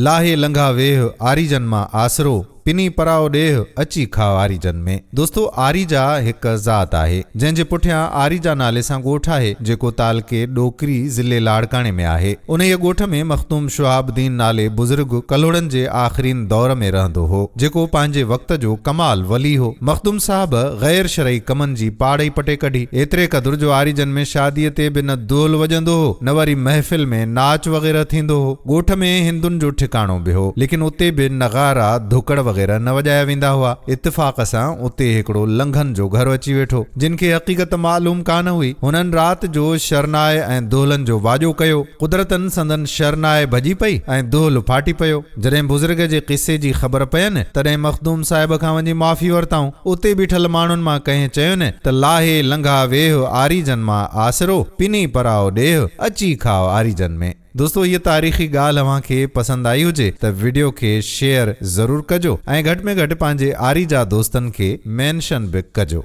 लाहे लंघा वेह आरीजन मां आसरो पिनी पराओ ॾेह अची खाओ आरीजन में। दोस्तों आरीजा हिक ज़ात आहे जंहिंजे पुठियां आरीजा नाले सां ॻोठ आहे जेको तालके डोकरी ज़िले लाड़काणे में आहे। उन ॻोठ में मखदूम शुहाबुद्दीन नाले बुज़ुर्ग कलोड़न जे आख़िरीन दौर में रहंदो हो जेको पंहिंजे वक़्त जो कमाल वली हो। मखदूम साहब गैर शरई कमन जी पाड़ ई पटे कढी। एतिरे क़दुर जो आरीजन में शादीअ ते बि न दोल वॼंदो हो न वरी महफ़िल में नाच वग़ैरह थींदो हो। ॻोठ में हिंदुनि जो ठिकाणो बि हो लेकिन उते बि नगारा धुकड़ वग़ैरह न वॼाया वेंदा हुआ। इत्तिफ़ाक़ सां उते हिकिड़ो लंघन जो घर अची वेठो जिन खे हक़ीक़त मालूम कान हुई। हुननि रात जो शरनाए ऐं दोहलन जो वाजो कयो। कुदरतन संदन शरनाए भॼी पई ऐं दोहल फाटी पियो। जॾहिं बुज़ुर्ग जे क़िसे जी ख़बर पयनि तॾहिं मखदूम साहिब खां वञी माफ़ी वरिताऊं। उते बीठल माण्हुनि मां कंहिं चयुनि त लाहे लंघा वेह आरीजन मां आसरो पिनी पराओ ॾेह अची खाओ आरीजन में। दोस्तों ये तारीख़ी ॻाल्हि अव्हांखे पसंदि आई हुजे त वीडियो खे शेयर ज़रूर कजो ऐं घटि में घटि पंहिंजे आरीजा दोस्तनि खे मेंशन बि कजो।